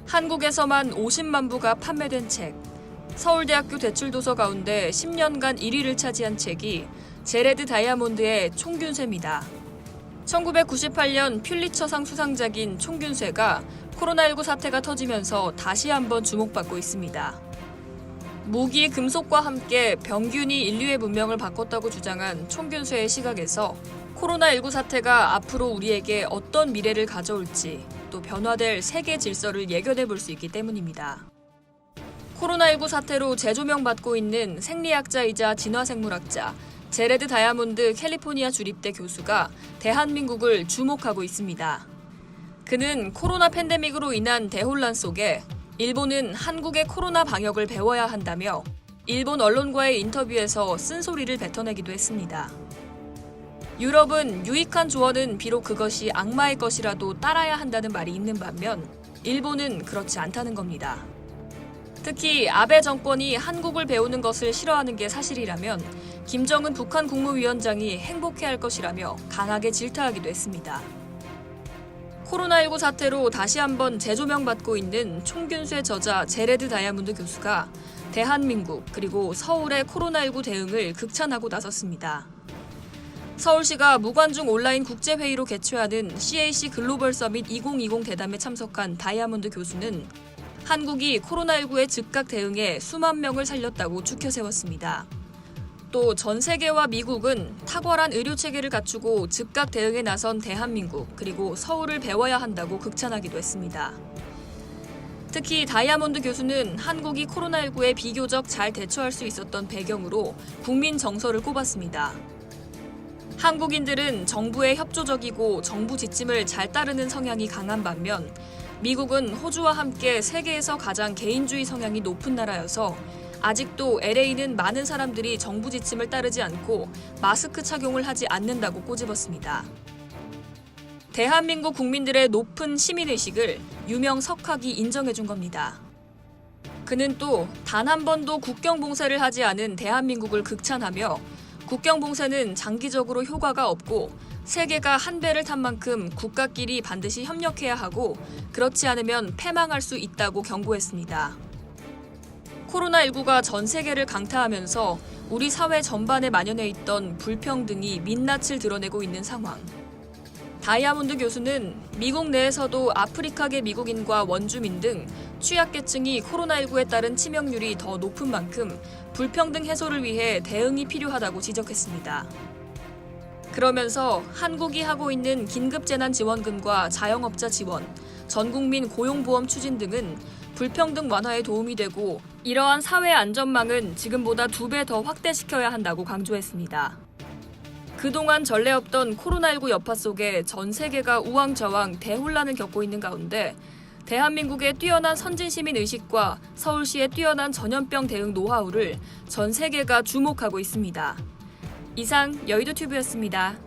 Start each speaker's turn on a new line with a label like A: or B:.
A: 한국에서만 50만 부가 판매된 책. 서울대학교 대출도서 가운데 10년간 1위를 차지한 책이 제레드 다이아몬드의 총균쇠입니다. 1998년 퓰리처상 수상작인 총균쇠가 코로나19 사태가 터지면서 다시 한번 주목받고 있습니다. 무기 금속과 함께 병균이 인류의 문명을 바꿨다고 주장한 총균쇠의 시각에서 코로나19 사태가 앞으로 우리에게 어떤 미래를 가져올지 또 변화될 세계 질서를 예견해 볼 수 있기 때문입니다. 코로나19 사태로 재조명받고 있는 생리학자이자 진화생물학자 제레드 다이아몬드 캘리포니아 주립대 교수가 대한민국을 주목하고 있습니다. 그는 코로나 팬데믹으로 인한 대혼란 속에 일본은 한국의 코로나 방역을 배워야 한다며 일본 언론과의 인터뷰에서 쓴소리를 뱉어내기도 했습니다. 유럽은 유익한 조언은 비록 그것이 악마의 것이라도 따라야 한다는 말이 있는 반면 일본은 그렇지 않다는 겁니다. 특히 아베 정권이 한국을 배우는 것을 싫어하는 게 사실이라면 김정은 북한 국무위원장이 행복해할 것이라며 강하게 질타하기도 했습니다. 코로나19 사태로 다시 한번 재조명받고 있는 총균쇠 저자 제레드 다이아몬드 교수가 대한민국 그리고 서울의 코로나19 대응을 극찬하고 나섰습니다. 서울시가 무관중 온라인 국제회의로 개최하는 CAC 글로벌 서밋 2020 대담에 참석한 다이아몬드 교수는 한국이 코로나19의 즉각 대응에 수만 명을 살렸다고 추켜 세웠습니다. 또 전 세계와 미국은 탁월한 의료 체계를 갖추고 즉각 대응에 나선 대한민국 그리고 서울을 배워야 한다고 극찬하기도 했습니다. 특히 다이아몬드 교수는 한국이 코로나19에 비교적 잘 대처할 수 있었던 배경으로 국민 정서를 꼽았습니다. 한국인들은 정부에 협조적이고 정부 지침을 잘 따르는 성향이 강한 반면 미국은 호주와 함께 세계에서 가장 개인주의 성향이 높은 나라여서 아직도 LA는 많은 사람들이 정부 지침을 따르지 않고 마스크 착용을 하지 않는다고 꼬집었습니다. 대한민국 국민들의 높은 시민의식을 유명 석학이 인정해준 겁니다. 그는 또 단 한 번도 국경 봉쇄를 하지 않은 대한민국을 극찬하며 국경 봉쇄는 장기적으로 효과가 없고 세계가 한 배를 탄 만큼 국가끼리 반드시 협력해야 하고 그렇지 않으면 패망할 수 있다고 경고했습니다. 코로나19가 전 세계를 강타하면서 우리 사회 전반에 만연해 있던 불평등이 민낯을 드러내고 있는 상황. 다이아몬드 교수는 미국 내에서도 아프리카계 미국인과 원주민 등 취약계층이 코로나19에 따른 치명률이 더 높은 만큼 불평등 해소를 위해 대응이 필요하다고 지적했습니다. 그러면서 한국이 하고 있는 긴급재난지원금과 자영업자 지원, 전국민 고용보험 추진 등은 불평등 완화에 도움이 되고 이러한 사회 안전망은 지금보다 2배 더 확대시켜야 한다고 강조했습니다. 그동안 전례 없던 코로나19 여파 속에 전 세계가 우왕좌왕 대혼란을 겪고 있는 가운데 대한민국의 뛰어난 선진시민 의식과 서울시의 뛰어난 전염병 대응 노하우를 전 세계가 주목하고 있습니다. 이상 여의도튜브였습니다.